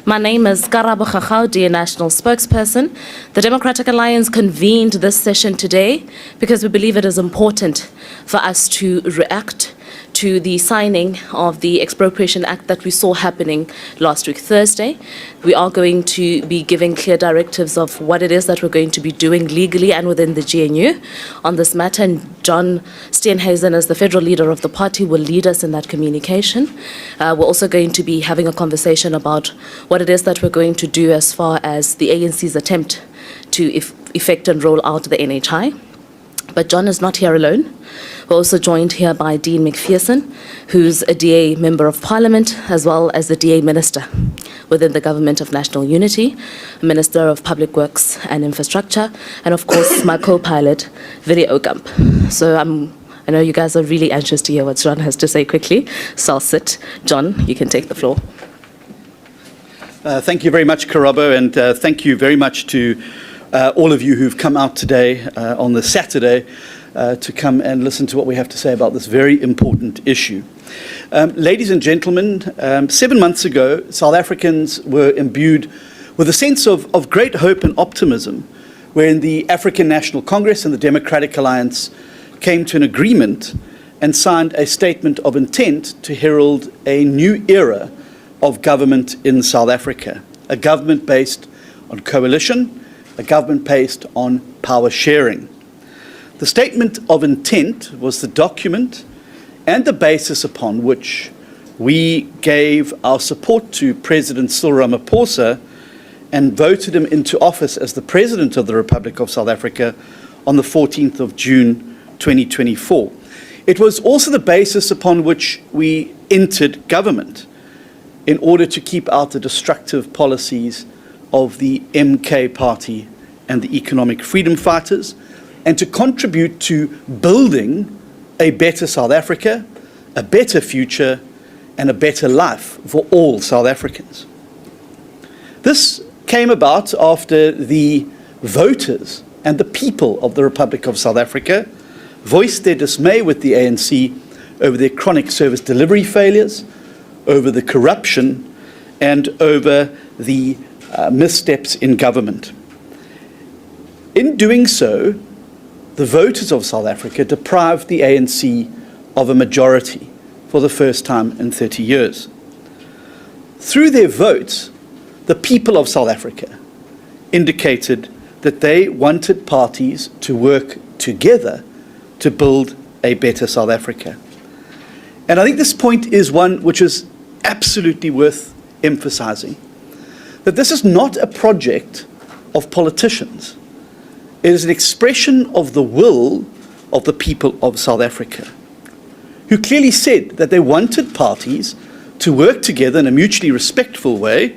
My name is Karabo Khakhau, dear National Spokesperson. The Democratic Alliance convened this session today because we believe it is important for us to react to the signing of the Expropriation Act that we saw happening last week, Thursday. We are going to be giving clear directives of what it is that we're going to be doing legally and within the GNU on this matter. And John Steenhuisen, as the federal leader of the party, will lead us in that communication. We're also going to be having a conversation about what it is that we're going to do as far as the ANC's attempt to effect and roll out the NHI. But John is not here alone. We're also joined here by Dean Macpherson, who's a DA Member of Parliament, as well as the DA Minister within the Government of National Unity, Minister of Public Works and Infrastructure, and of course my co-pilot, Willie Aucamp. So I know you guys are really anxious to hear what John has to say quickly, so I'll sit. John, you can take the floor. Thank you very much, Karabo, and thank you very much to all of you who've come out today on this Saturday to come and listen to what we have to say about this very important issue. Ladies and gentlemen, 7 months ago, South Africans were imbued with a sense of great hope and optimism when the African National Congress and the Democratic Alliance came to an agreement and signed a statement of intent to herald a new era of government in South Africa, a government based on coalition, a government based on power sharing. The statement of intent was the document and the basis upon which we gave our support to President Cyril Ramaphosa and voted him into office as the President of the Republic of South Africa on the 14th of June 2024. It was also the basis upon which we entered government in order to keep out the destructive policies of the MK party and the economic freedom fighters, and to contribute to building a better South Africa, a better future, and a better life for all South Africans. This came about after the voters and the people of the Republic of South Africa voiced their dismay with the ANC over their chronic service delivery failures, over the corruption, and over the missteps in government. In doing so, the voters of South Africa deprived the ANC of a majority for the first time in 30 years. Through their votes, the people of South Africa indicated that they wanted parties to work together to build a better South Africa. And I think this point is one which is absolutely worth emphasizing, that this is not a project of politicians. It is an expression of the will of the people of South Africa, who clearly said that they wanted parties to work together in a mutually respectful way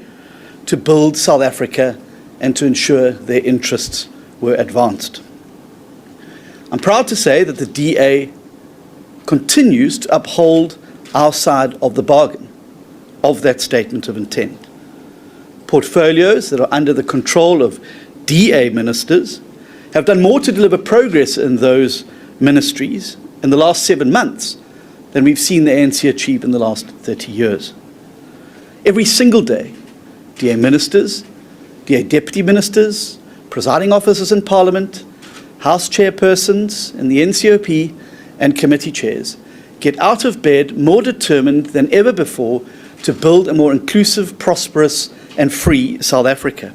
to build South Africa and to ensure their interests were advanced. I'm proud to say that the DA continues to uphold our side of the bargain of that statement of intent. Portfolios that are under the control of DA ministers have done more to deliver progress in those ministries in the last 7 months than we've seen the ANC achieve in the last 30 years. Every single day, DA ministers, DA deputy ministers, presiding officers in Parliament, House chairpersons in the NCOP, and committee chairs get out of bed more determined than ever before to build a more inclusive, prosperous, and free South Africa.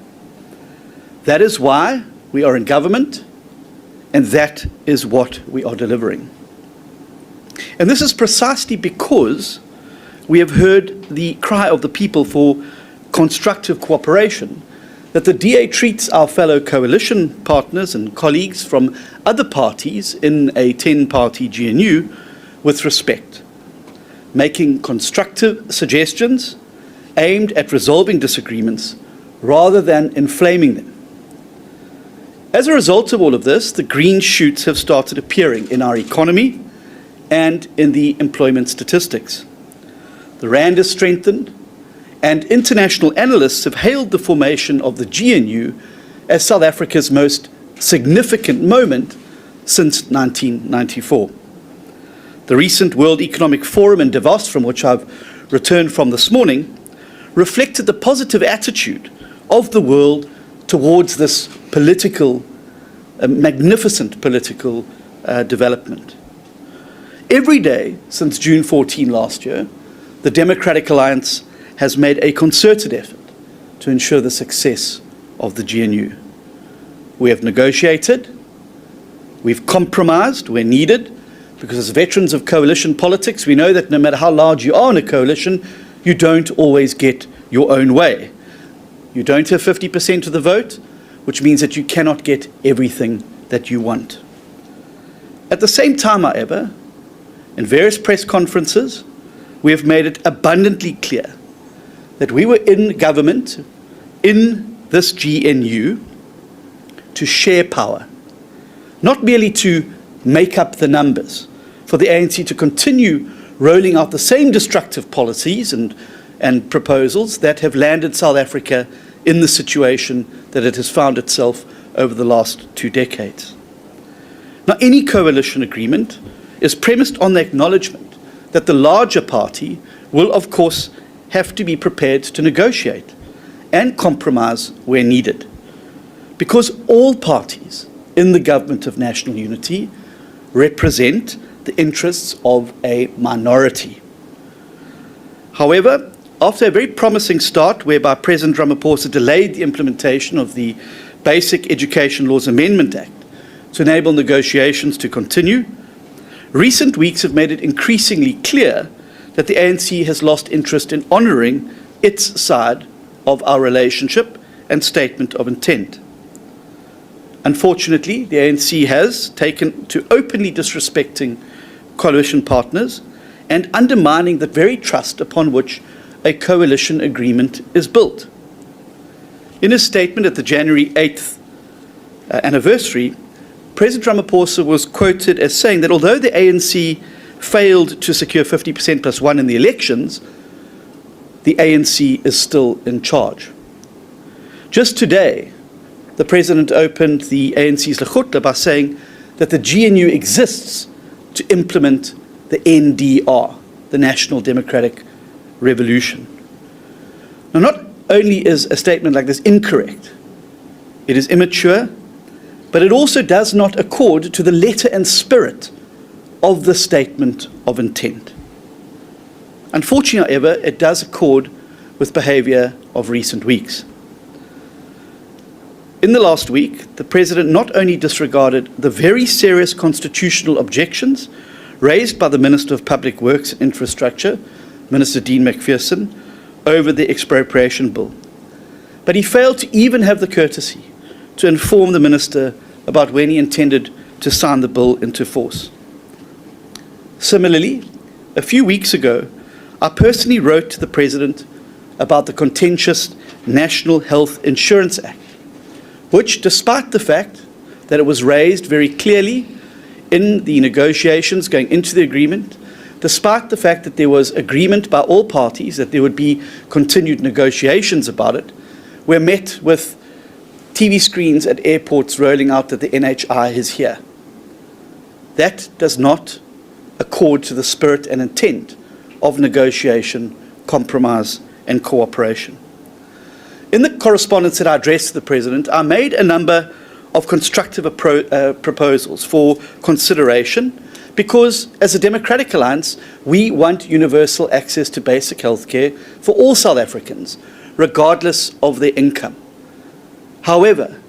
That is why we are in government, and that is what we are delivering. And this is precisely because we have heard the cry of the people for constructive cooperation, that the DA treats our fellow coalition partners and colleagues from other parties in a 10-party GNU with respect, making constructive suggestions aimed at resolving disagreements rather than inflaming them. As a result of all of this, the green shoots have started appearing in our economy and in the employment statistics. The rand is strengthened, and international analysts have hailed the formation of the GNU as South Africa's most significant moment since 1994. The recent World Economic Forum in Davos, from which I've returned from this morning, reflected the positive attitude of the world towards this magnificent political development. Every day since June 14 last year, the Democratic Alliance has made a concerted effort to ensure the success of the GNU. We have negotiated, we've compromised where needed, because as veterans of coalition politics, we know that no matter how large you are in a coalition, you don't always get your own way. You don't have 50% of the vote, which means that you cannot get everything that you want. At the same time, however, in various press conferences, we have made it abundantly clear that we were in government, in this GNU, to share power, not merely to make up the numbers, for the ANC to continue rolling out the same destructive policies and proposals that have landed South Africa in the situation that it has found itself over the last 2 decades. Now, any coalition agreement is premised on the acknowledgement that the larger party will, of course, have to be prepared to negotiate and compromise where needed, because all parties in the government of national unity represent the interests of a minority. However, after a very promising start whereby President Ramaphosa delayed the implementation of the Basic Education Laws Amendment Act to enable negotiations to continue, recent weeks have made it increasingly clear that the ANC has lost interest in honouring its side of our relationship and statement of intent. Unfortunately, the ANC has taken to openly disrespecting coalition partners and undermining the very trust upon which a coalition agreement is built. In a statement at the January 8th anniversary, President Ramaphosa was quoted as saying that although the ANC failed to secure 50% plus one in the elections, the ANC is still in charge. Just today, the President opened the ANC's Lekgotla by saying that the GNU exists to implement the NDR, the National Democratic Revolution. Now, not only is a statement like this incorrect, it is immature, but it also does not accord to the letter and spirit of the statement of intent. Unfortunately, however, it does accord with behaviour of recent weeks. In the last week, the President not only disregarded the very serious constitutional objections raised by the Minister of Public Works and Infrastructure, Minister Dean Macpherson, over the Expropriation Bill, but he failed to even have the courtesy to inform the Minister about when he intended to sign the bill into force. Similarly, a few weeks ago, I personally wrote to the President about the contentious National Health Insurance Act, which, despite the fact that it was raised very clearly in the negotiations going into the agreement, despite the fact that there was agreement by all parties that there would be continued negotiations about it, we're met with TV screens at airports rolling out that the NHI is here. That does not accord to the spirit and intent of negotiation, compromise, and cooperation. In the correspondence that I addressed to the President, I made a number of constructive proposals for consideration because, as a Democratic Alliance, we want universal access to basic health care for all South Africans, regardless of their income. However,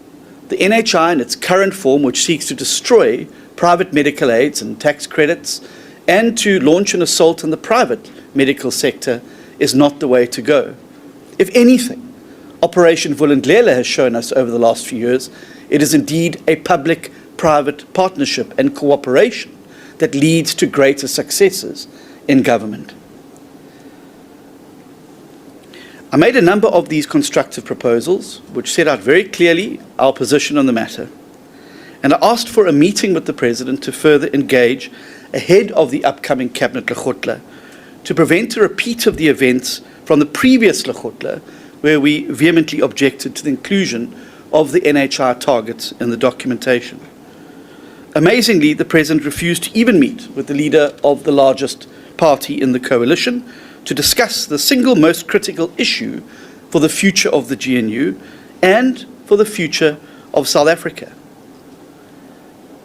the NHI in its current form, which seeks to destroy private medical aids and tax credits and to launch an assault on the private medical sector, is not the way to go. If anything, Operation Vulindlela has shown us over the last few years, it is indeed a public-private partnership and cooperation that leads to greater successes in government. I made a number of these constructive proposals, which set out very clearly our position on the matter, and I asked for a meeting with the President to further engage ahead of the upcoming Cabinet Lekgotla to prevent a repeat of the events from the previous Lekgotla, where we vehemently objected to the inclusion of the NHI targets in the documentation. Amazingly, the President refused to even meet with the leader of the largest party in the coalition to discuss the single most critical issue for the future of the GNU and for the future of South Africa.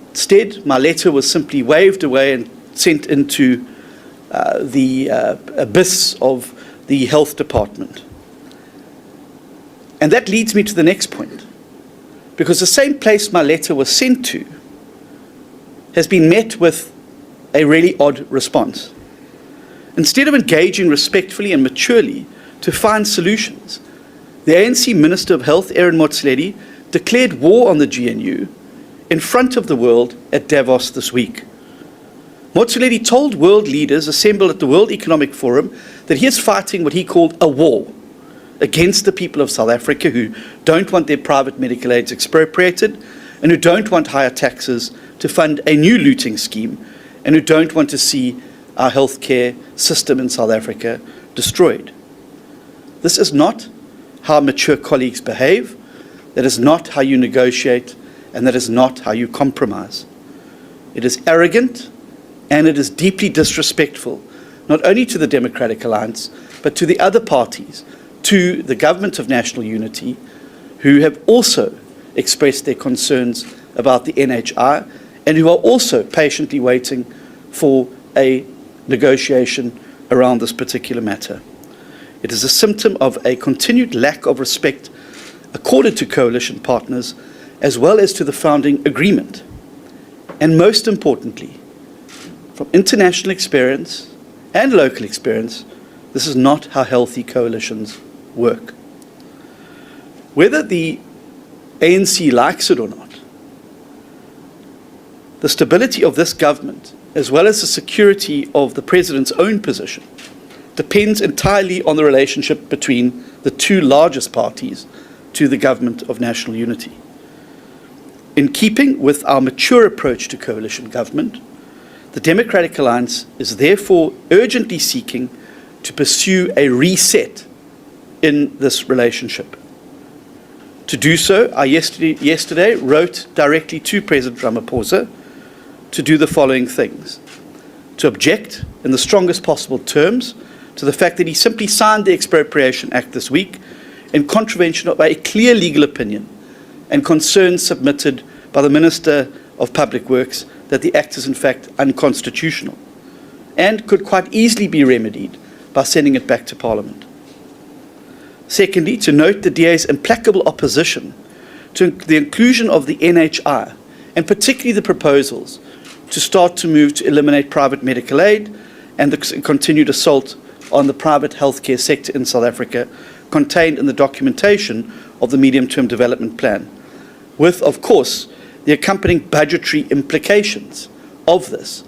Instead, my letter was simply waved away and sent into the abyss of the Health Department. And that leads me to the next point, because the same place my letter was sent to has been met with a really odd response. Instead of engaging respectfully and maturely to find solutions, the ANC Minister of Health, Aaron Motsoaledi, declared war on the GNU in front of the world at Davos this week. Motsoaledi told world leaders assembled at the World Economic Forum that he is fighting what he called a war against the people of South Africa who don't want their private medical aids expropriated and who don't want higher taxes to fund a new looting scheme and who don't want to see our healthcare system in South Africa destroyed. This is not how mature colleagues behave, that is not how you negotiate, and that is not how you compromise. It is arrogant and it is deeply disrespectful, not only to the Democratic Alliance, but to the other parties, to the Government of National Unity, who have also expressed their concerns about the NHI and who are also patiently waiting for a negotiation around this particular matter. It is a symptom of a continued lack of respect accorded to coalition partners as well as to the founding agreement. And most importantly, from international experience and local experience, this is not how healthy coalitions work. Whether the ANC likes it or not, the stability of this government, as well as the security of the President's own position, depends entirely on the relationship between the two largest parties to the Government of National Unity. In keeping with our mature approach to coalition government, the Democratic Alliance is therefore urgently seeking to pursue a reset in this relationship. To do so, I yesterday wrote directly to President Ramaphosa to do the following things: to object in the strongest possible terms to the fact that he simply signed the Expropriation Act this week in contravention of a clear legal opinion and concerns submitted by the Minister of Public Works that the act is in fact unconstitutional and could quite easily be remedied by sending it back to Parliament. Secondly, to note the DA's implacable opposition to the inclusion of the NHI, and particularly the proposals to start to move to eliminate private medical aid and the continued assault on the private healthcare sector in South Africa contained in the documentation of the Medium-Term Development Plan, with, of course, the accompanying budgetary implications of this.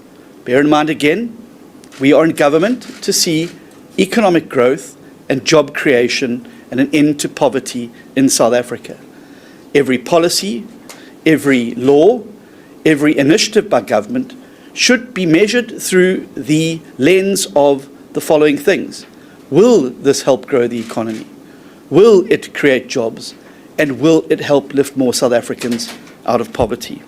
Bear in mind again, we are in government to see economic growth and job creation and an end to poverty in South Africa. Every policy, every law, every initiative by government should be measured through the lens of the following things. Will this help grow the economy? Will it create jobs? And will it help lift more South Africans out of poverty?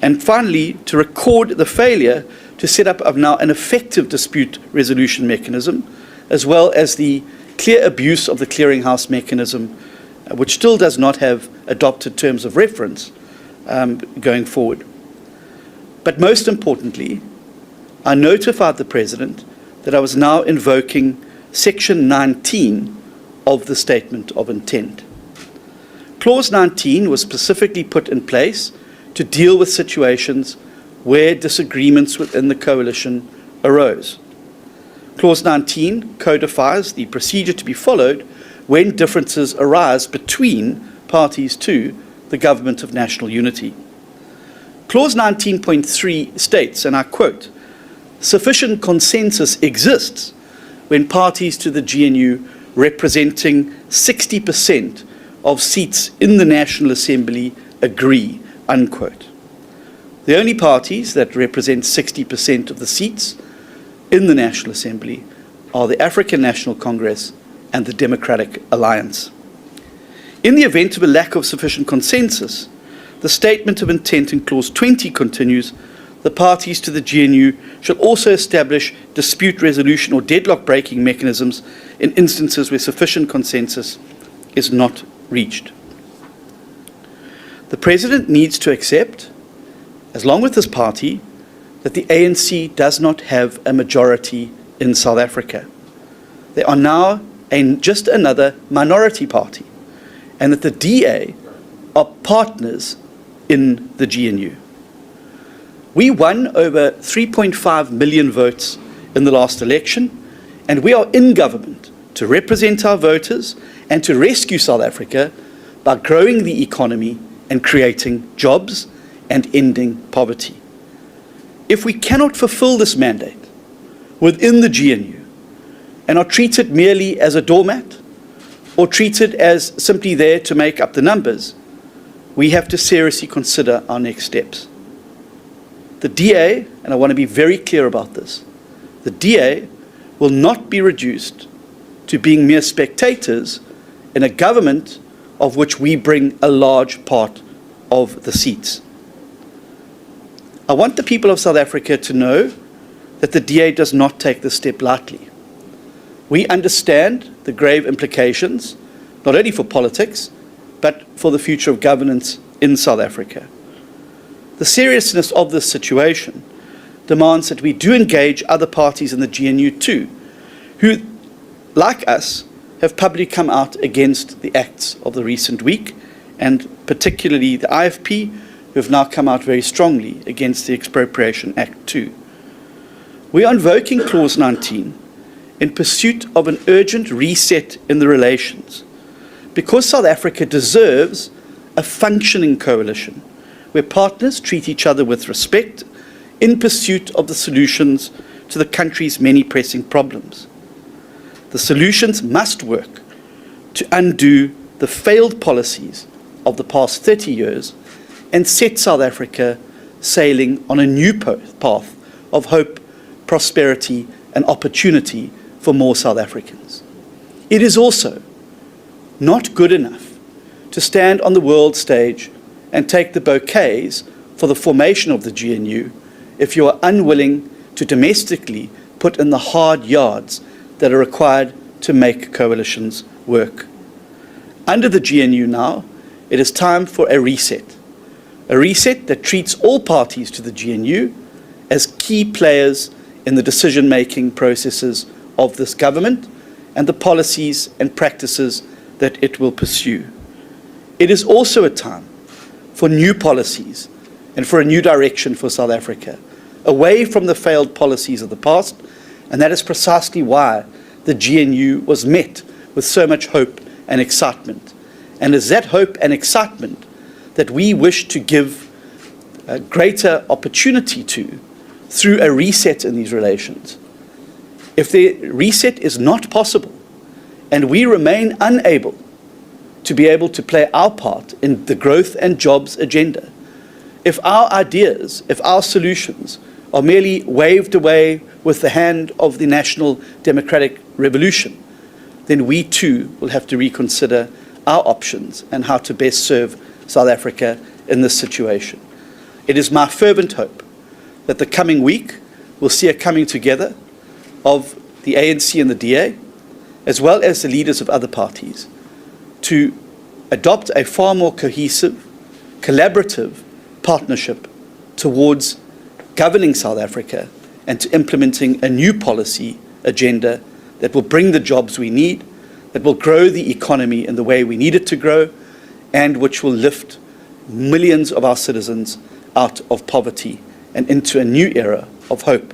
And finally, to record the failure to set up now an effective dispute resolution mechanism, as well as the clear abuse of the clearinghouse mechanism, which still does not have adopted terms of reference going forward. But most importantly, I notified the President that I was now invoking Section 19 of the Statement of Intent. Clause 19 was specifically put in place to deal with situations where disagreements within the coalition arose. Clause 19 codifies the procedure to be followed when differences arise between parties to the Government of National Unity. Clause 19.3 states, and I quote, "Sufficient consensus exists when parties to the GNU representing 60% of seats in the National Assembly agree," unquote. The only parties that represent 60% of the seats in the National Assembly are the African National Congress and the Democratic Alliance. In the event of a lack of sufficient consensus, the Statement of Intent in Clause 20 continues, the parties to the GNU shall also establish dispute resolution or deadlock breaking mechanisms in instances where sufficient consensus is not reached. The President needs to accept, along with his party, that the ANC does not have a majority in South Africa. They are now just another minority party, and that the DA are partners in the GNU. We won over 3.5 million votes in the last election, and we are in government to represent our voters and to rescue South Africa by growing the economy and creating jobs and ending poverty. If we cannot fulfill this mandate within the GNU and are treated merely as a doormat or treated as simply there to make up the numbers, we have to seriously consider our next steps. The DA, and I want to be very clear about this, the DA will not be reduced to being mere spectators in a government of which we bring a large part of the seats. I want the people of South Africa to know that the DA does not take this step lightly. We understand the grave implications, not only for politics, but for the future of governance in South Africa. The seriousness of this situation demands that we do engage other parties in the GNU too, who, like us, have publicly come out against the acts of the recent week, and particularly the IFP, who have now come out very strongly against the Expropriation Act too. We are invoking Clause 19 in pursuit of an urgent reset in the relations, because South Africa deserves a functioning coalition where partners treat each other with respect in pursuit of the solutions to the country's many pressing problems. The solutions must work to undo the failed policies of the past 30 years and set South Africa sailing on a new path of hope, prosperity, and opportunity for more South Africans. It is also not good enough to stand on the world stage and take the bouquets for the formation of the GNU if you are unwilling to domestically put in the hard yards that are required to make coalitions work. Under the GNU now, it is time for a reset that treats all parties to the GNU as key players in the decision-making processes of this government and the policies and practices that it will pursue. It is also a time for new policies and for a new direction for South Africa, away from the failed policies of the past, and that is precisely why the GNU was met with so much hope and excitement. And it's that hope and excitement that we wish to give a greater opportunity to through a reset in these relations. If the reset is not possible and we remain unable to be able to play our part in the growth and jobs agenda, if our ideas, if our solutions are merely waved away with the hand of the national democratic revolution, then we too will have to reconsider our options and how to best serve South Africa in this situation. It is my fervent hope that the coming week will see a coming together of the ANC and the DA, as well as the leaders of other parties, to adopt a far more cohesive, collaborative partnership towards governing South Africa and to implementing a new policy agenda that will bring the jobs we need, that will grow the economy in the way we need it to grow, and which will lift millions of our citizens out of poverty and into a new era of hope,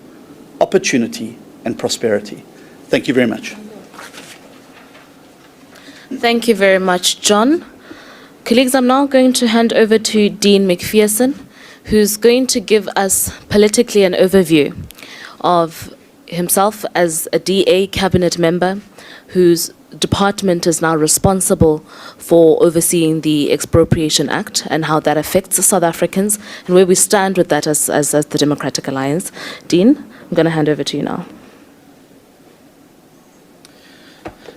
opportunity, and prosperity. Thank you very much. Thank you very much, John. Colleagues, I'm now going to hand over to Dean Macpherson, who's going to give us politically an overview of himself as a DA cabinet member whose department is now responsible for overseeing the Expropriation Act and how that affects South Africans and where we stand with that as the Democratic Alliance. Dean, I'm going to hand over to you now.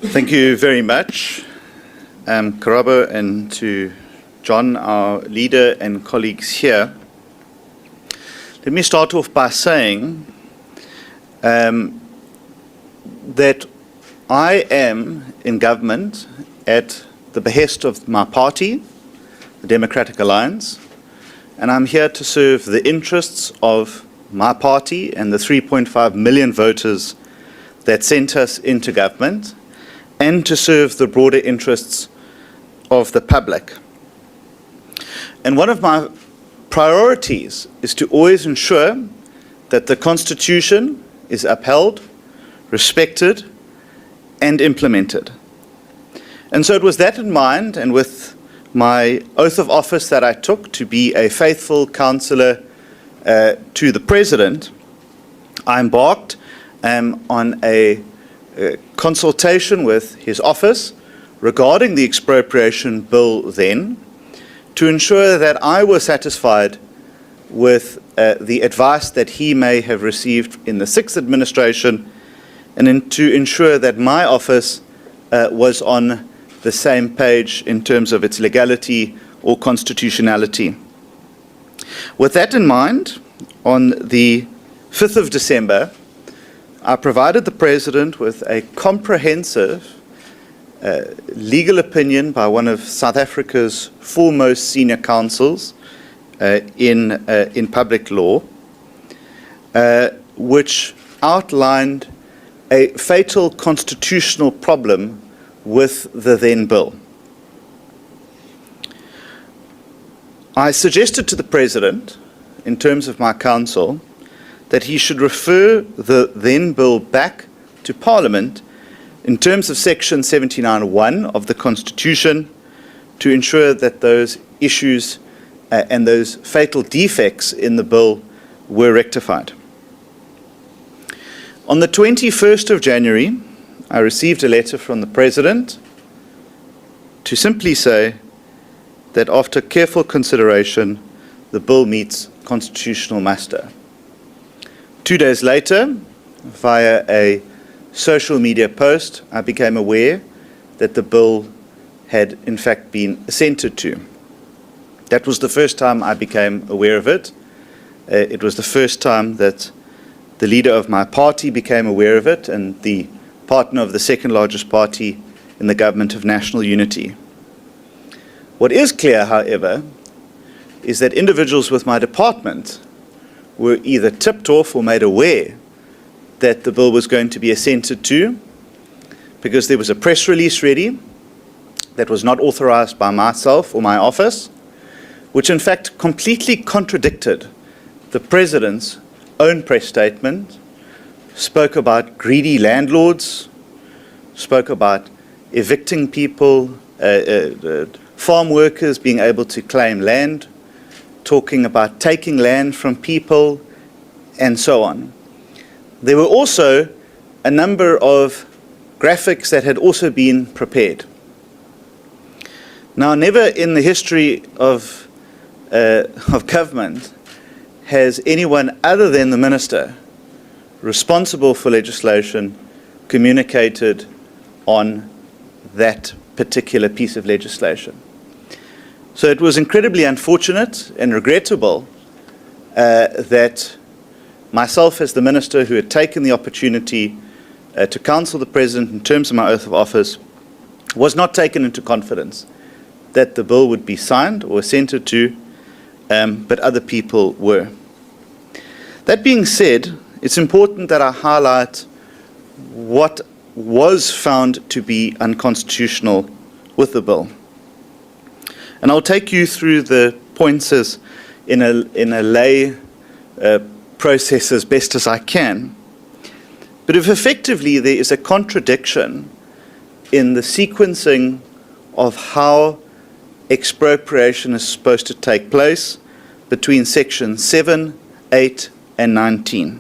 Thank you very much, Karabo, and to John, our leader, and colleagues here. Let me start off by saying that I am in government at the behest of my party, the Democratic Alliance, and I'm here to serve the interests of my party and the 3.5 million voters that sent us into government, and to serve the broader interests of the public. And one of my priorities is to always ensure that the Constitution is upheld, respected, and implemented. And so it was that in mind, and with my oath of office that I took to be a faithful counsellor to the President, I embarked on a consultation with his office regarding the expropriation bill then, to ensure that I was satisfied with the advice that he may have received in the sixth administration, and to ensure that my office was on the same page in terms of its legality or constitutionality. With that in mind, on the 5th of December, I provided the President with a comprehensive legal opinion by one of South Africa's foremost senior counsels in public law, which outlined a fatal constitutional problem with the then bill. I suggested to the President, in terms of my counsel, that he should refer the then bill back to Parliament in terms of Section 79(1) of the Constitution, to ensure that those issues and those fatal defects in the bill were rectified. On the 21st of January, I received a letter from the President to simply say that after careful consideration, the bill meets constitutional muster. 2 days later, via a social media post, I became aware that the bill had in fact been assented to. That was the first time I became aware of it. It was the first time that the leader of my party became aware of it, and the partner of the second largest party in the government of national unity. What is clear, however, is that individuals with my department were either tipped off or made aware that the bill was going to be assented to, because there was a press release ready that was not authorized by myself or my office, which in fact completely contradicted the President's own press statement, spoke about greedy landlords, spoke about evicting people, farm workers being able to claim land, talking about taking land from people, and so on. There were also a number of graphics that had also been prepared. Now, never in the history of government has anyone other than the Minister responsible for legislation communicated on that particular piece of legislation. So it was incredibly unfortunate and regrettable that myself, as the Minister who had taken the opportunity to counsel the President in terms of my oath of office, was not taken into confidence that the bill would be signed or assented to, but other people were. That being said, it's important that I highlight what was found to be unconstitutional with the bill. And I'll take you through the points as in a lay process as best as I can. But if effectively there is a contradiction in the sequencing of how expropriation is supposed to take place between Section 7, 8, and 19.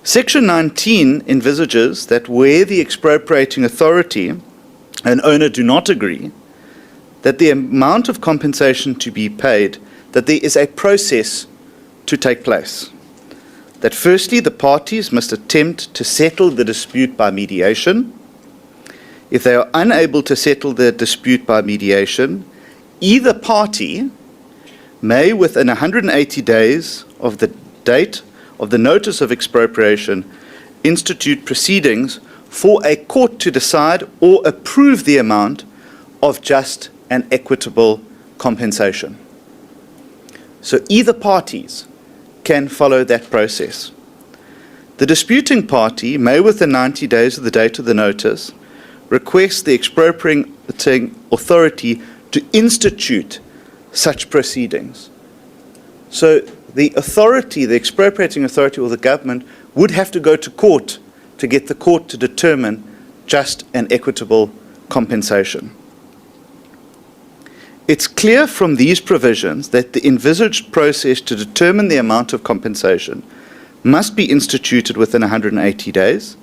Section 19 envisages that where the expropriating authority and owner do not agree, that the amount of compensation to be paid, that there is a process to take place. That firstly, the parties must attempt to settle the dispute by mediation. If they are unable to settle the dispute by mediation, either party may, within 180 days of the date of the notice of expropriation, institute proceedings for a court to decide or approve the amount of just and equitable compensation. So either parties can follow that process. The disputing party may, within 90 days of the date of the notice, request the expropriating authority to institute such proceedings. So the authority, the expropriating authority or the government, would have to go to court to get the court to determine just and equitable compensation. It's clear from these provisions that the envisaged process to determine the amount of compensation must be instituted within 180 days,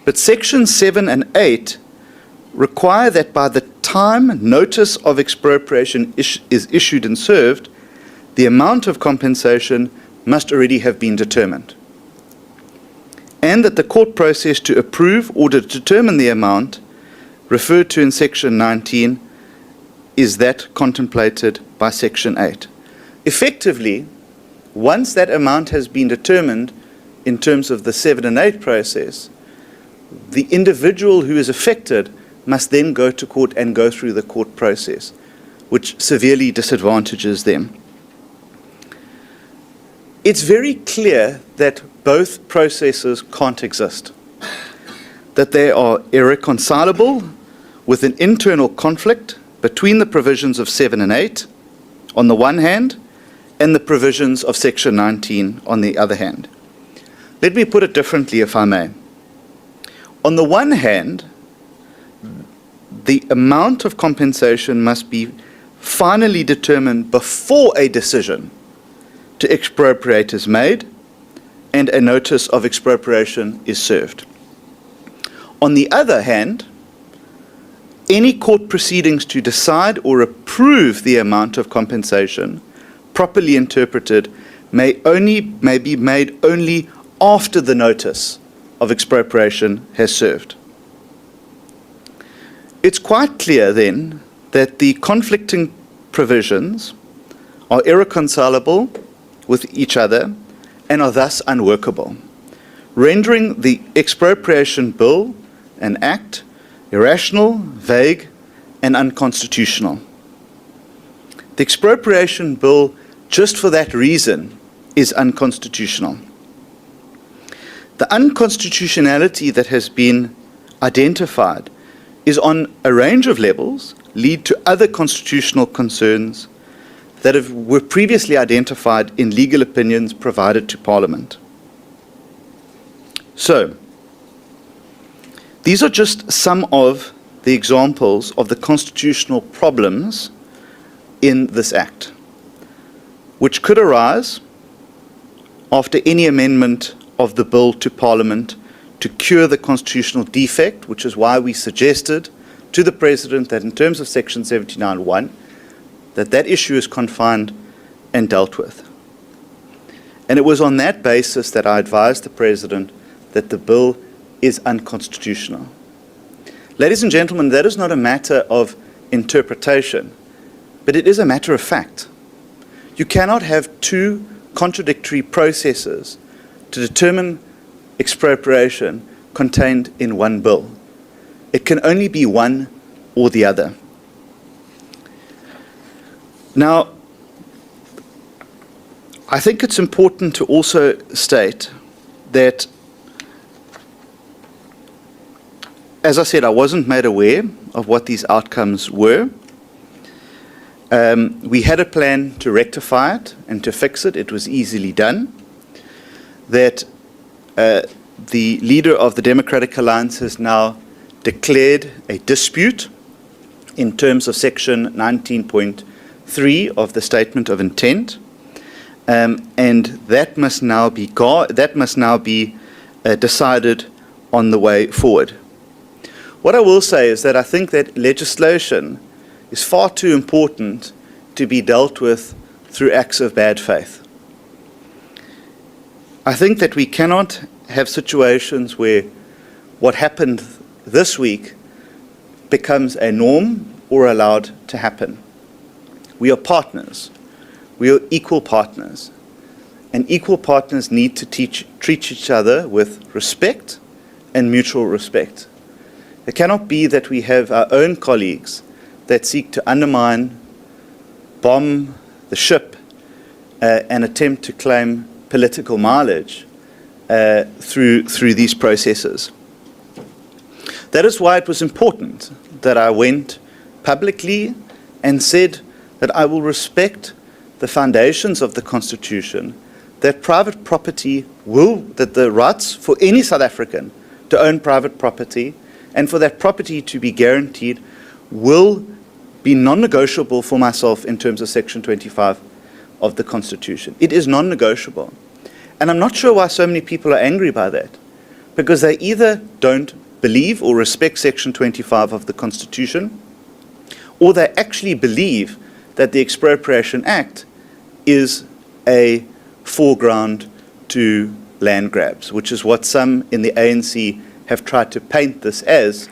but Sections 7 and 8 require that by the time notice of expropriation is issued and served, the amount of compensation must already have been determined, and that the court process to approve or to determine the amount referred to in Section 19 is that contemplated by Section 8. Effectively, once that amount has been determined in terms of the 7 and 8 process, the individual who is affected must then go to court and go through the court process, which severely disadvantages them. It's very clear that both processes can't exist, that they are irreconcilable with an internal conflict between the provisions of 7 and 8 on the one hand and the provisions of Section 19 on the other hand. Let me put it differently, if I may. On the one hand, the amount of compensation must be finally determined before a decision to expropriate is made and a notice of expropriation is served. On the other hand, any court proceedings to decide or approve the amount of compensation, properly interpreted, may be made only after the notice of expropriation has served. It's quite clear then that the conflicting provisions are irreconcilable with each other and are thus unworkable, rendering the Expropriation Bill and Act irrational, vague, and unconstitutional. The Expropriation Bill, just for that reason, is unconstitutional. The unconstitutionality that has been identified is on a range of levels, lead to other constitutional concerns that were previously identified in legal opinions provided to Parliament. So, these are just some of the examples of the constitutional problems in this Act, which could arise after any amendment of the bill to Parliament to cure the constitutional defect, which is why we suggested to the President that in terms of Section 79(1), that issue is confined and dealt with. And it was on that basis that I advised the President that the bill is unconstitutional. Ladies and gentlemen, that is not a matter of interpretation, but it is a matter of fact. You cannot have two contradictory processes to determine expropriation contained in one bill. It can only be one or the other. Now, I think it's important to also state that, as I said, I wasn't made aware of what these outcomes were. We had a plan to rectify it and to fix it. It was easily done. That the leader of the Democratic Alliance has now declared a dispute in terms of Section 19.3 of the Statement of Intent, and that must now be decided on the way forward. What I will say is that I think that legislation is far too important to be dealt with through acts of bad faith. I think that we cannot have situations where what happened this week becomes a norm or allowed to happen. We are partners. We are equal partners. and equal partners need to treat each other with respect and mutual respect. It cannot be that we have our own colleagues that seek to undermine, bomb the ship, and attempt to claim political mileage through these processes. That is why it was important that I went publicly and said that I will respect the foundations of the Constitution, that private property that the rights for any South African to own private property and for that property to be guaranteed will be non-negotiable for myself in terms of Section 25 of the Constitution. It is non-negotiable. And I'm not sure why so many people are angry by that, because they either don't believe or respect Section 25 of the Constitution, or they actually believe that the Expropriation Act is a foreground to land grabs, which is what some in the ANC have tried to paint this as,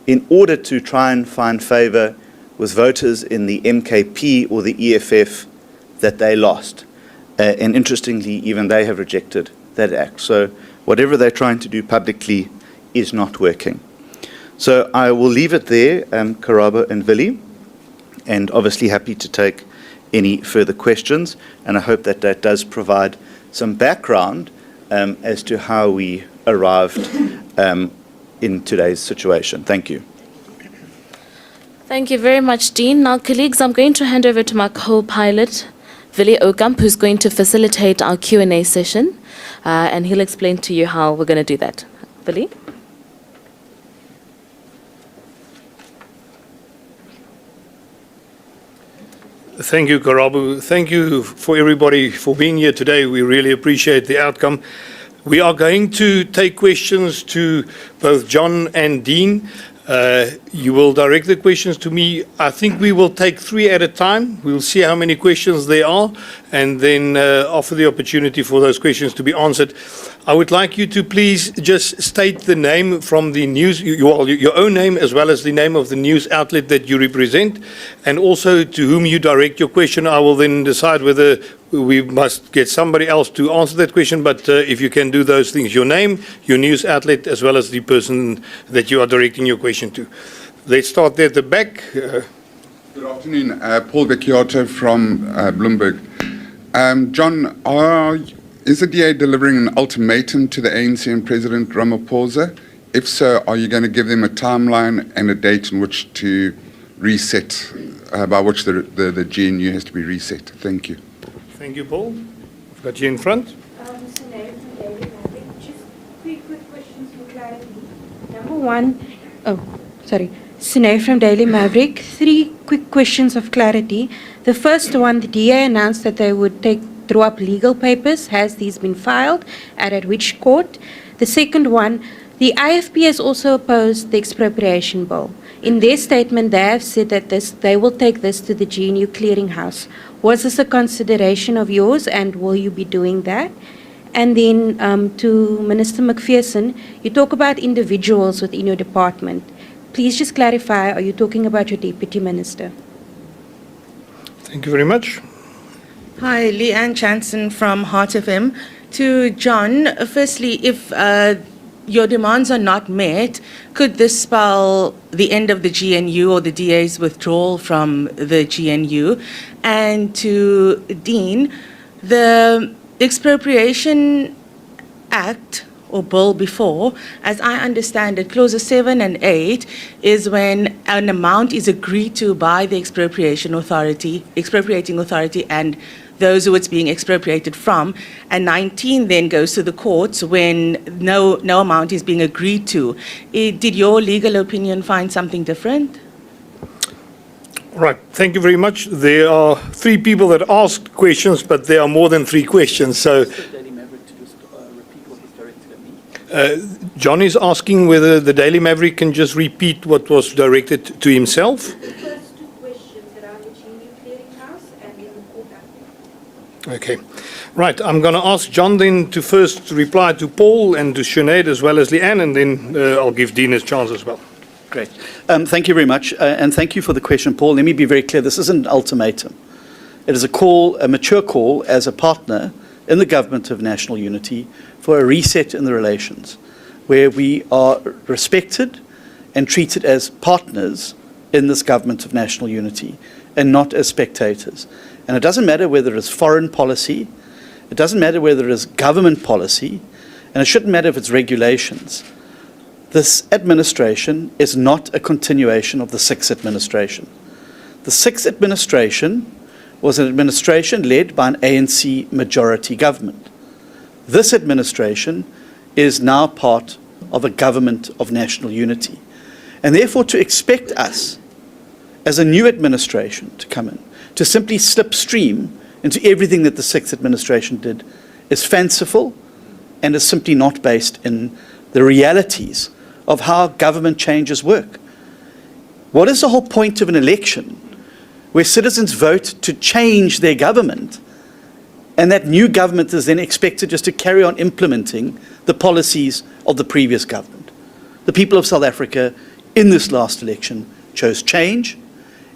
in order to try and find favour with voters in the MKP or the EFF that they lost. And interestingly, even they have rejected that act. So whatever they're trying to do publicly is not working. So I will leave it there, Karabo and Willie, and obviously happy to take any further questions. And I hope that that does provide some background as to how we arrived in today's situation. Thank you. Thank you very much, Dean. Now, colleagues, I'm going to hand over to my co-pilot, Willie Aucamp, who's going to facilitate our Q&A session, and he'll explain to you how we're going to do that. Willie? Thank you, Karabo. Thank you for everybody for being here today. We really appreciate the outcome. We are going to take questions to both John and Dean. You will direct the questions to me. I think we will take 3 at a time. We'll see how many questions there are, and then offer the opportunity for those questions to be answered. I would like you to please just state the name from the news, your own name, as well as the name of the news outlet that you represent, and also to whom you direct your question. I will then decide whether we must get somebody else to answer that question, but if you can do those things, your name, your news outlet, as well as the person that you are directing your question to. Let's start there at the back. Good afternoon. Paul Becchiato from Bloomberg. John, is the DA delivering an ultimatum to the ANC and President Ramaphosa? If so, are you going to give them a timeline and a date in which to reset, by which the GNU has to be reset? Thank you. Thank you, Paul. I've got you in front. Just 3 quick questions for clarity. Number one, Sine from Daily Maverick. 3 quick questions of clarity. The first one, the DA announced that they would throw up legal papers. Has these been filed, and at which court? The second one, the IFP has also opposed the expropriation bill. In their statement, they have said that they will take this to the GNU clearinghouse. Was this a consideration of yours, and will you be doing that? And then to Minister Macpherson, you talk about individuals within your department. Please just clarify, are you talking about your Deputy Minister? Thank you very much. Hi, Leanne Chanson from Heart FM. To John, firstly, if your demands are not met, could this spell the end of the GNU or the DA's withdrawal from the GNU? And to Dean, the Expropriation Act or bill before, as I understand it, clauses 7 and 8 is when an amount is agreed to by the expropriating authority and those who it's being expropriated from, and 19 then goes to the courts when no amount is being agreed to. Did your legal opinion find something different? Right, thank you very much. There are 3 people that asked questions, but there are more than 3 questions. So, John is asking whether the Daily Maverick can just repeat what was directed to himself. The first 2 questions around the GNU clearinghouse and then the court act. Okay. Right, I'm going to ask John then to first reply to Paul and to Sinead as well as Leanne, and then I'll give Dean his chance as well. Great. Thank you very much, and thank you for the question, Paul. Let me be very clear. This isn't an ultimatum. It is a mature call as a partner in the Government of National Unity for a reset in the relations, where we are respected and treated as partners in this Government of National Unity and not as spectators. And it doesn't matter whether it's foreign policy, it doesn't matter whether it's government policy, and it shouldn't matter if it's regulations. This administration is not a continuation of the Sixth administration. The Sixth administration was an administration led by an ANC majority government. This administration is now part of a Government of National Unity. And therefore, to expect us, as a new administration, to come in, to simply slipstream into everything that the Sixth administration did, is fanciful and is simply not based in the realities of how government changes work. What is the whole point of an election where citizens vote to change their government, and that new government is then expected just to carry on implementing the policies of the previous government? The people of South Africa in this last election chose change,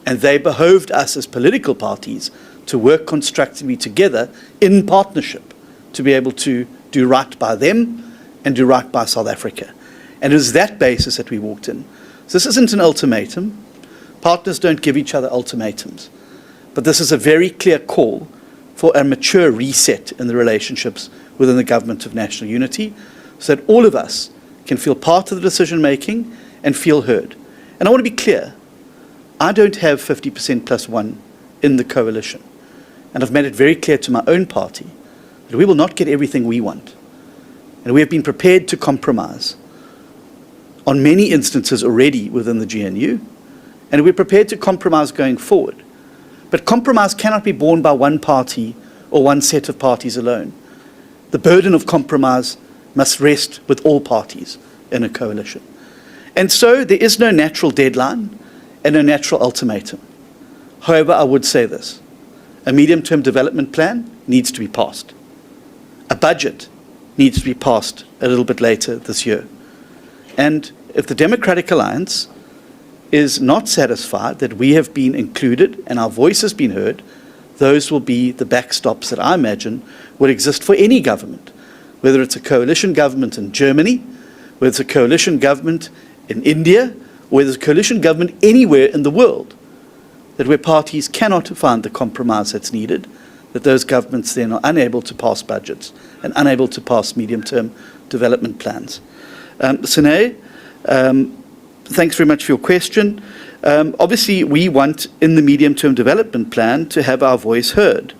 and they behoved us as political parties to work constructively together in partnership to be able to do right by them and do right by South Africa. And it was that basis that we walked in. So this isn't an ultimatum. Partners don't give each other ultimatums. But this is a very clear call for a mature reset in the relationships within the Government of National Unity, so that all of us can feel part of the decision-making and feel heard. And I want to be clear, I don't have 50% plus one in the coalition. And I've made it very clear to my own party that we will not get everything we want. And we have been prepared to compromise on many instances already within the GNU, and we're prepared to compromise going forward. But compromise cannot be borne by one party or one set of parties alone. The burden of compromise must rest with all parties in a coalition. And so there is no natural deadline and no natural ultimatum. However, I would say this: a medium-term development plan needs to be passed. A budget needs to be passed a little bit later this year. And if the Democratic Alliance is not satisfied that we have been included and our voice has been heard, those will be the backstops that I imagine would exist for any government, whether it's a coalition government in Germany, whether it's a coalition government in India, or whether it's a coalition government anywhere in the world, that where parties cannot find the compromise that's needed, that those governments then are unable to pass budgets and unable to pass medium-term development plans. Sine, thanks very much for your question. Obviously, we want in the medium-term development plan to have our voice heard,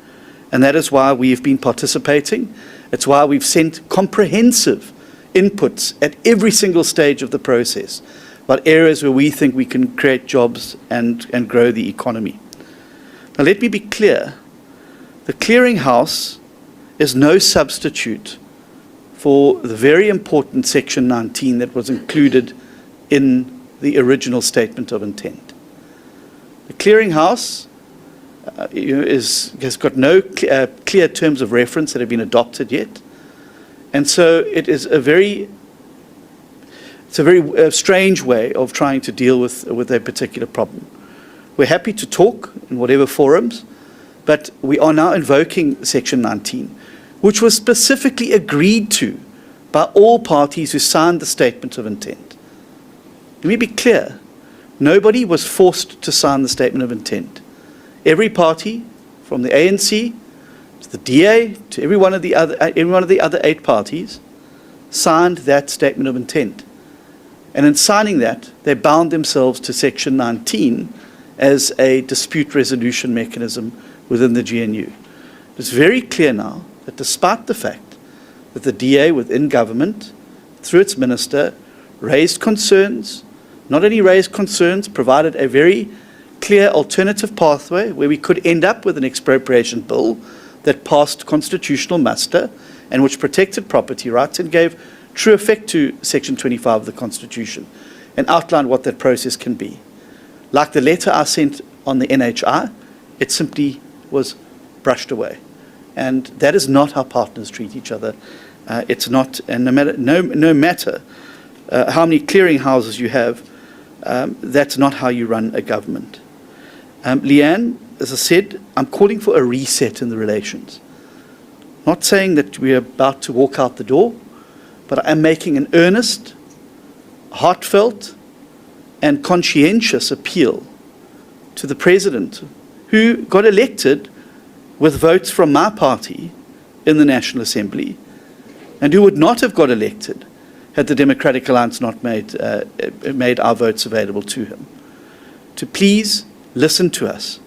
and that is why we have been participating. It's why we've sent comprehensive inputs at every single stage of the process about areas where we think we can create jobs and grow the economy. Now, let me be clear. The clearinghouse is no substitute for the very important Section 19 that was included in the original statement of intent. The clearinghouse has got no clear terms of reference that have been adopted yet, and so it is a very strange way of trying to deal with a particular problem. We're happy to talk in whatever forums, but we are now invoking Section 19, which was specifically agreed to by all parties who signed the statement of intent. Let me be clear. Nobody was forced to sign the statement of intent. Every party, from the ANC to the DA to every one of the other 8 parties, signed that statement of intent. And in signing that, they bound themselves to Section 19 as a dispute resolution mechanism within the GNU. It's very clear now that despite the fact that the DA within government, through its minister, raised concerns, not only raised concerns, provided a very clear alternative pathway where we could end up with an expropriation bill that passed constitutional muster and which protected property rights and gave true effect to Section 25 of the Constitution and outlined what that process can be. Like the letter I sent on the NHI, it simply was brushed away. And that is not how partners treat each other. It's not, and no matter how many clearinghouses you have, that's not how you run a government. Leanne, as I said, I'm calling for a reset in the relations. Not saying that we are about to walk out the door, but I am making an earnest, heartfelt, and conscientious appeal to the President, who got elected with votes from my party in the National Assembly, and who would not have got elected had the Democratic Alliance not made our votes available to him, to please listen to us,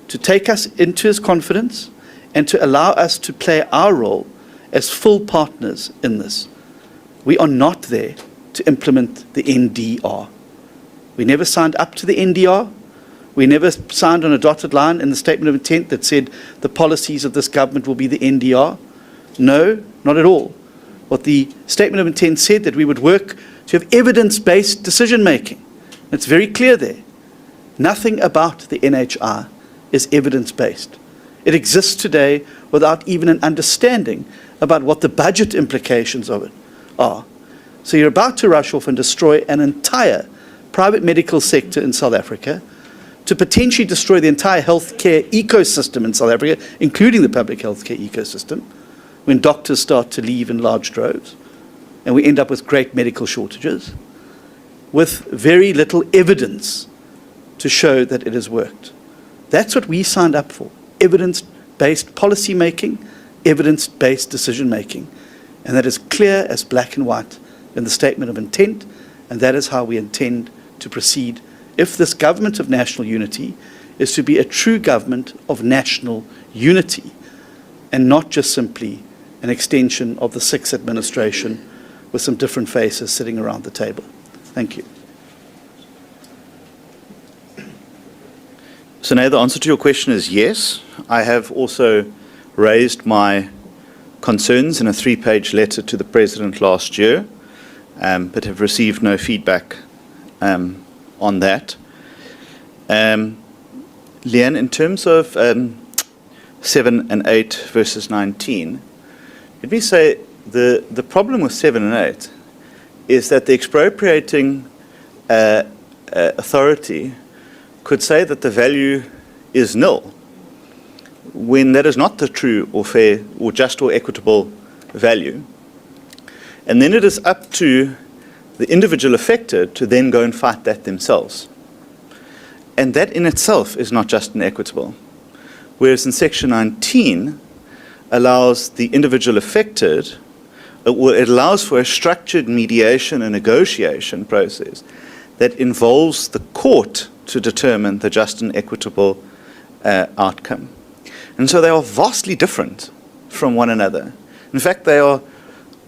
to take us into his confidence, and to allow us to play our role as full partners in this. We are not there to implement the NDR. We never signed up to the NDR. We never signed on a dotted line in the statement of intent that said the policies of this government will be the NDR. No, not at all. What the statement of intent said, that we would work to have evidence-based decision-making. It's very clear there. Nothing about the NHI is evidence-based. It exists today without even an understanding about what the budget implications of it are. So you're about to rush off and destroy an entire private medical sector in South Africa, to potentially destroy the entire healthcare ecosystem in South Africa, including the public healthcare ecosystem, when doctors start to leave in large droves, and we end up with great medical shortages, with very little evidence to show that it has worked. That's what we signed up for: evidence-based policy making, evidence-based decision making. And that is clear as black and white in the statement of intent, and that is how we intend to proceed if this government of national unity is to be a true government of national unity, and not just simply an extension of the Sixth administration with some different faces sitting around the table. Thank you. So now the answer to your question is yes. I have also raised my concerns in a 3-page letter to the President last year, but have received no feedback on that. Leanne, in terms of 7 and 8 verses 19, let me say the problem with 7 and 8 is that the expropriating authority could say that the value is nil, when that is not the true or fair or just or equitable value. And then it is up to the individual affected to then go and fight that themselves. And that in itself is not just and equitable. Whereas in Section 19 allows the individual affected, it allows for a structured mediation and negotiation process that involves the court to determine the just and equitable outcome. And so they are vastly different from one another. In fact, they are,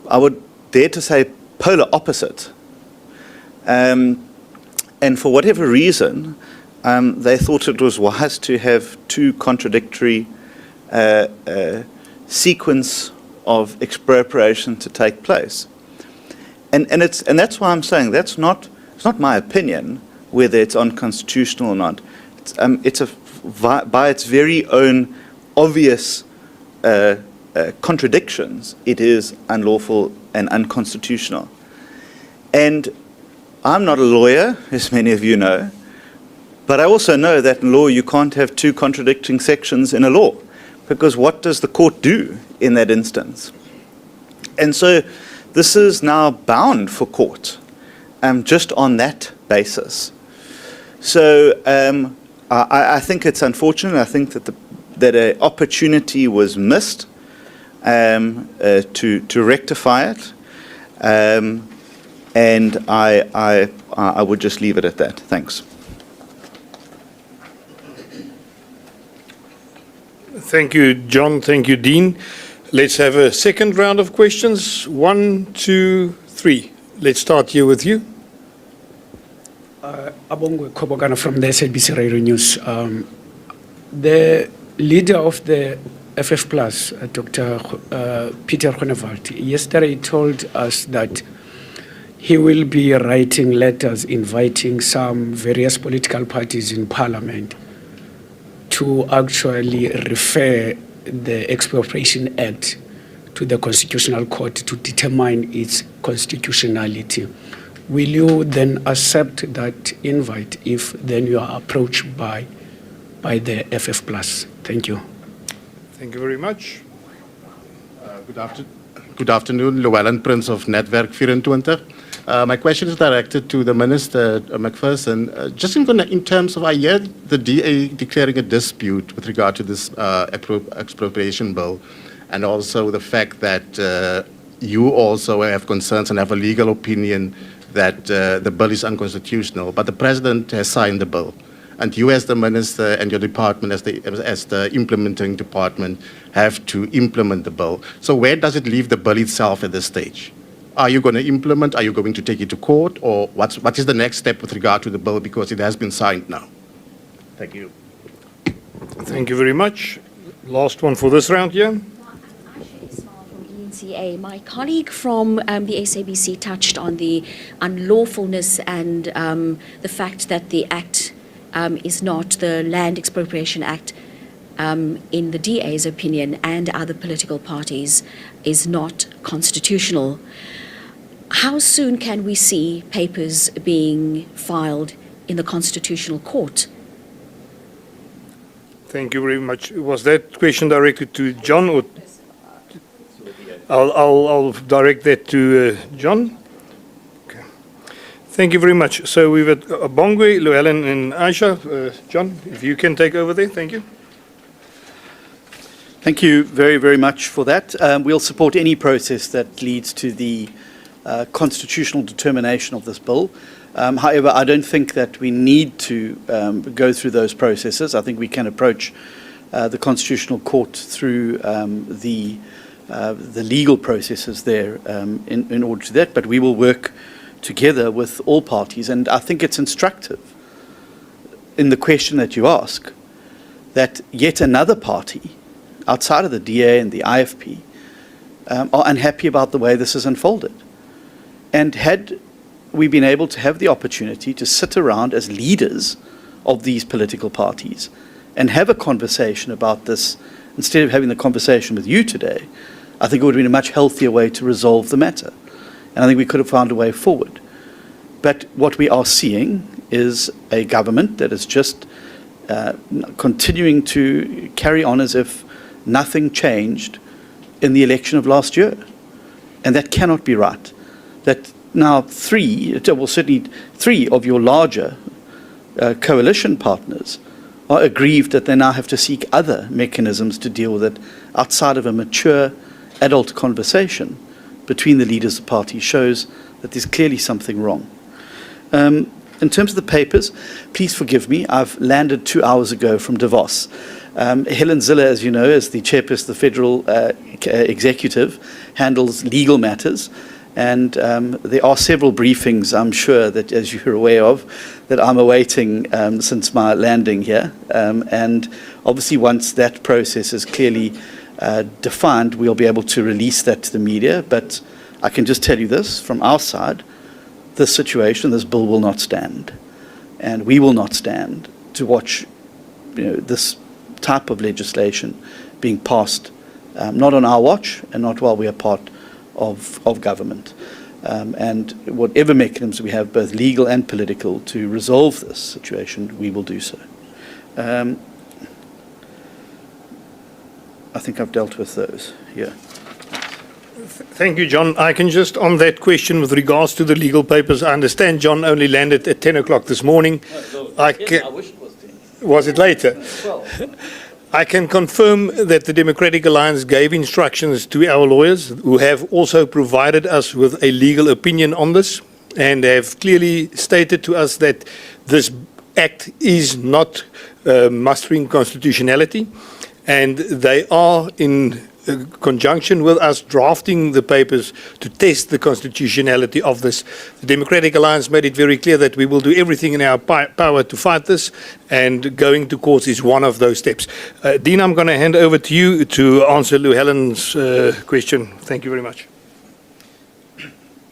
I would dare to say, polar opposite. And for whatever reason, they thought it was wise to have two contradictory sequence of expropriation to take place. And that's why I'm saying it's not my opinion whether it's unconstitutional or not. By its very own obvious contradictions, it is unlawful and unconstitutional. And I'm not a lawyer, as many of you know, but I also know that in law you can't have two contradicting sections in a law, because what does the court do in that instance? And so this is now bound for court, just on that basis. So I think it's unfortunate. I think that an opportunity was missed to rectify it, and I would just leave it at that. Thanks. Thank you, John. Thank you, Dean. Let's have a second round of questions. 1, 2, 3. Let's start here with you. Abongwe Kobokana from the SABC Radio News. The leader of the FF Plus, Dr. Peter Groenewald, yesterday told us that he will be writing letters inviting some various political parties in Parliament to actually refer the Expropriation Act to the Constitutional Court to determine its constitutionality. Will you then accept that invite if then you are approached by the FF Plus? Thank you. Thank you very much. Good afternoon, Llewellyn Prince of Netwerk 24. My question is directed to the Minister, Macpherson. Just in terms of, I hear the DA declaring a dispute with regard to this expropriation bill, and also the fact that you also have concerns and have a legal opinion that the bill is unconstitutional, but the President has signed the bill. And you as the Minister and your department as the implementing department have to implement the bill. So where does it leave the bill itself at this stage? Are you going to implement? Are you going to take it to court? Or what is the next step with regard to the bill, because it has been signed now? Thank you. Thank you very much. Last one for this round here. My colleague from the SABC touched on the unlawfulness and the fact that the Act is not, the Land Expropriation Act, in the DA's opinion and other political parties, is not constitutional. How soon can we see papers being filed in the Constitutional Court? Thank you very much. Was that question directed to John, or I'll direct that to John? Okay. Thank you very much. So we've got Bongwe, Llewellyn, and Aisha. John, if you can take over there, thank you. Thank you very, very much for that. We'll support any process that leads to the constitutional determination of this bill. However, I don't think that we need to go through those processes. I think we can approach the Constitutional Court through the legal processes there in order to that. But we will work together with all parties. And I think it's instructive in the question that you ask that yet another party outside of the DA and the IFP are unhappy about the way this has unfolded. And had we been able to have the opportunity to sit around as leaders of these political parties and have a conversation about this, instead of having the conversation with you today, I think it would have been a much healthier way to resolve the matter. And I think we could have found a way forward. But what we are seeing is a government that is just continuing to carry on as if nothing changed in the election of last year. And that cannot be right. That now certainly three of your larger coalition partners are aggrieved that they now have to seek other mechanisms to deal with it outside of a mature adult conversation between the leaders of the party shows that there's clearly something wrong. In terms of the papers, please forgive me, I've landed 2 hours ago from Davos. Helen Zille, as you know, as the chairperson of the Federal Executive, handles legal matters. And there are several briefings, I'm sure, that, as you're aware of, that I'm awaiting since my landing here. And obviously, once that process is clearly defined, we'll be able to release that to the media. But I can just tell you this, from our side, this situation, this bill will not stand. And we will not stand to watch this type of legislation being passed, not on our watch and not while we are part of government. And whatever mechanisms we have, both legal and political, to resolve this situation, we will do so. I think I've dealt with those here. Thank you, John. I can just, on that question with regards to the legal papers, I understand John only landed at 10 o'clock this morning. I wish it was 10. Was it later? 12. I can confirm that the Democratic Alliance gave instructions to our lawyers, who have also provided us with a legal opinion on this, and have clearly stated to us that this act is not mustering constitutionality, and they are in conjunction with us drafting the papers to test the constitutionality of this. The Democratic Alliance made it very clear that we will do everything in our power to fight this, and going to courts is one of those steps. Dean, I'm going to hand over to you to answer Llewellyn's question. Thank you very much.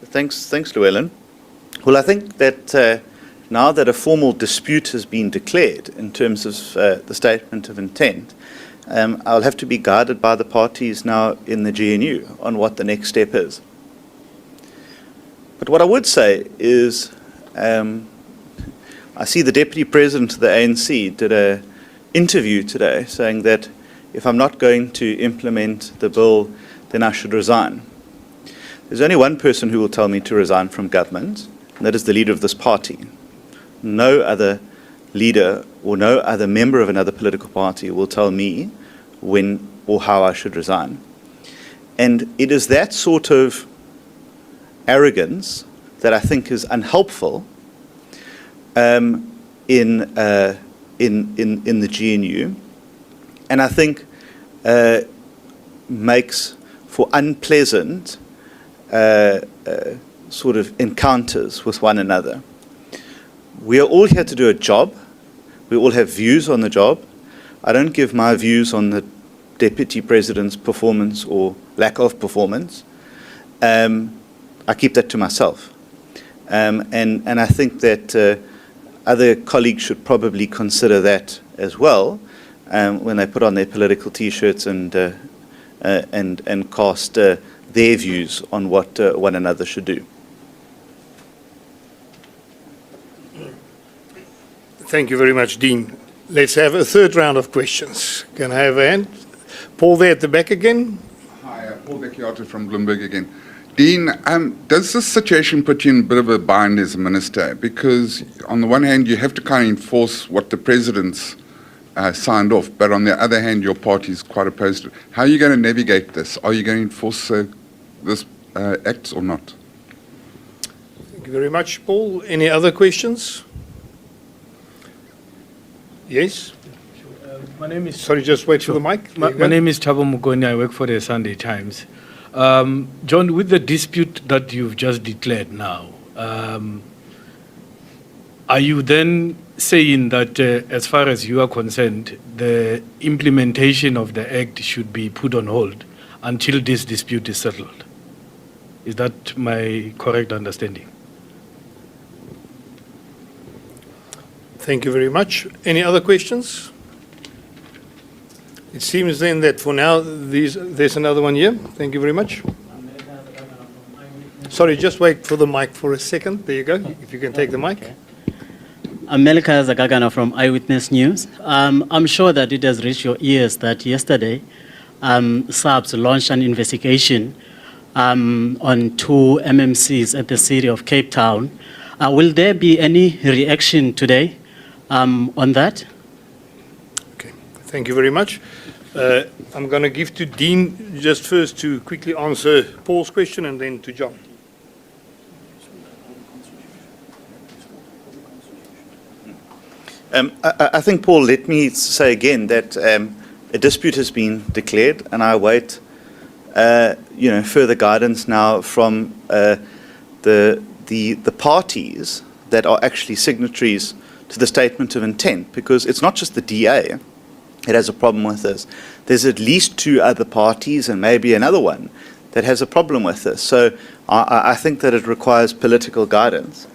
Thanks, Llewellyn. Well, I think that now that a formal dispute has been declared in terms of the statement of intent, I'll have to be guided by the parties now in the GNU on what the next step is. But what I would say is, I see the Deputy President of the ANC did an interview today saying that if I'm not going to implement the bill, then I should resign. There's only one person who will tell me to resign from government, and that is the leader of this party. No other leader or no other member of another political party will tell me when or how I should resign. And it is that sort of arrogance that I think is unhelpful in the GNU, and I think makes for unpleasant sort of encounters with one another. We are all here to do a job. We all have views on the job. I don't give my views on the Deputy President's performance or lack of performance. I keep that to myself. And I think that other colleagues should probably consider that as well when they put on their political T-shirts and cast their views on what one another should do. Thank you very much, Dean. Let's have a third round of questions. Can I have a hand? Paul there at the back again. Hi, Paul Becchiato from Bloomberg again. Dean, does this situation put you in a bit of a bind as a minister? Because on the one hand, you have to kind of enforce what the president's signed off, but on the other hand, your party is quite opposed to it. How are you going to navigate this? Are you going to enforce this act or not? Thank you very much, Paul. Any other questions? Yes? My name is... Sorry, just wait for the mic. My name is Thabo Mugoni. I work for the Sunday Times. John, with the dispute that you've just declared now, are you then saying that as far as you are concerned, the implementation of the Act should be put on hold until this dispute is settled? Is that my correct understanding? Thank you very much. Any other questions? It seems then that for now, there's another one here. Thank you very much. Sorry, just wait for the mic for a second. There you go. If you can take the mic. I'm Melika Zagagana from Eyewitness News. I'm sure that it has reached your ears that yesterday SAPS launched an investigation on 2 MMCs at the city of Cape Town. Will there be any reaction today on that? Okay, thank you very much. I'm going to give to Dean just first to quickly answer Paul's question and then to John. I think, Paul, let me say again that a dispute has been declared, and I await further guidance now from the parties that are actually signatories to the statement of intent, because it's not just the DA that has a problem with this. There's at least 2 other parties and maybe another one that has a problem with this. So I think that it requires political guidance,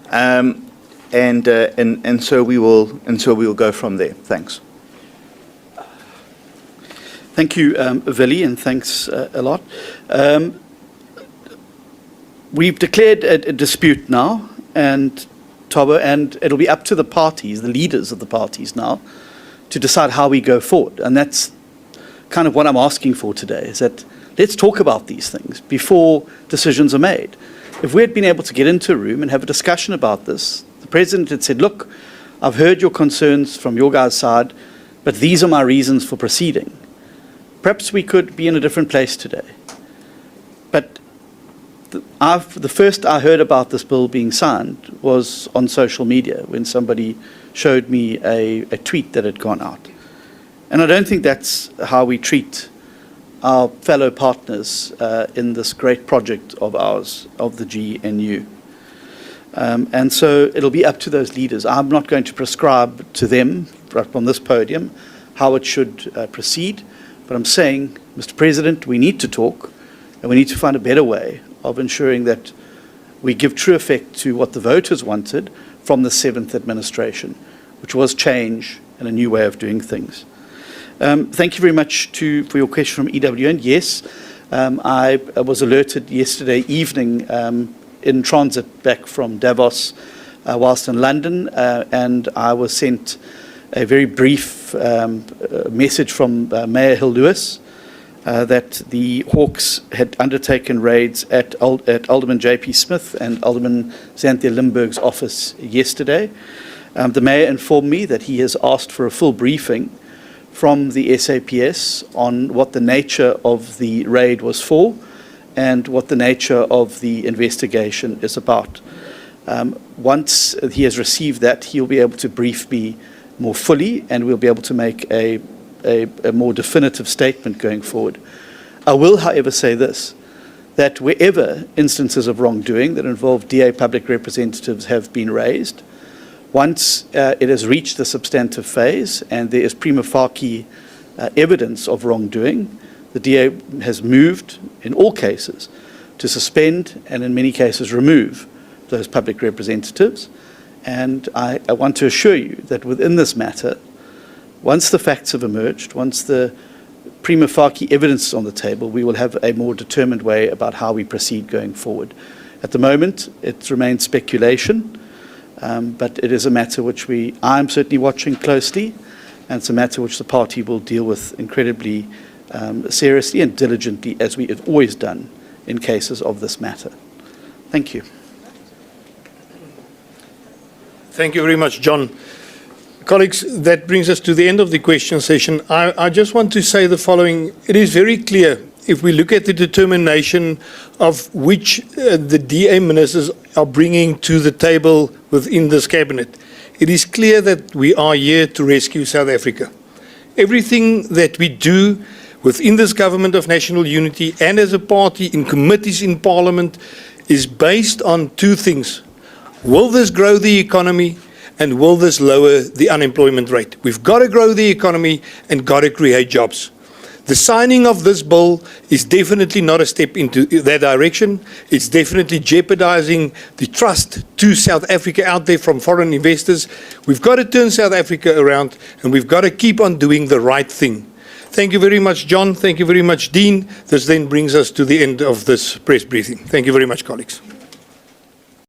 and so we will go from there. Thanks. Thank you, Willie, and thanks a lot. We've declared a dispute now, and Thabo, and it'll be up to the parties, the leaders of the parties now, to decide how we go forward. And that's kind of what I'm asking for today, is that let's talk about these things before decisions are made. If we had been able to get into a room and have a discussion about this, the president had said, look, I've heard your concerns from your guys' side, but these are my reasons for proceeding. Perhaps we could be in a different place today. But the first I heard about this bill being signed was on social media when somebody showed me a tweet that had gone out. And I don't think that's how we treat our fellow partners in this great project of ours, of the GNU. And so it'll be up to those leaders. I'm not going to prescribe to them from this podium how it should proceed, but I'm saying, Mr. President, we need to talk, and we need to find a better way of ensuring that we give true effect to what the voters wanted from the 7th administration, which was change and a new way of doing things. Thank you very much for your question from EWN. Yes, I was alerted yesterday evening in transit back from Davos whilst in London, and I was sent a very brief message from Mayor Hill Lewis that the Hawks had undertaken raids at Alderman J.P. Smith and Alderman Xanthia Limburg's office yesterday. The Mayor informed me that he has asked for a full briefing from the SAPS on what the nature of the raid was for and what the nature of the investigation is about. Once he has received that, he'll be able to brief me more fully, and we'll be able to make a more definitive statement going forward. I will, however, say this, that wherever instances of wrongdoing that involve DA public representatives have been raised, once it has reached the substantive phase and there is prima facie evidence of wrongdoing, the DA has moved, in all cases, to suspend and in many cases remove those public representatives. And I want to assure you that within this matter, once the facts have emerged, once the prima facie evidence is on the table, we will have a more determined way about how we proceed going forward. At the moment, it remains speculation, but it is a matter which I'm certainly watching closely, and it's a matter which the party will deal with incredibly seriously and diligently, as we have always done in cases of this matter. Thank you. Thank you very much, John. Colleagues, that brings us to the end of the question session. I just want to say the following. It is very clear, if we look at the determination of which the DA ministers are bringing to the table within this cabinet, it is clear that we are here to rescue South Africa. Everything that we do within this government of national unity and as a party in committees in Parliament is based on two things. Will this grow the economy, and will this lower the unemployment rate? We've got to grow the economy and got to create jobs. The signing of this bill is definitely not a step into that direction. It's definitely jeopardizing the trust to South Africa out there from foreign investors. We've got to turn South Africa around, and we've got to keep on doing the right thing. Thank you very much, John. Thank you very much, Dean. This then brings us to the end of this press briefing. Thank you very much, colleagues.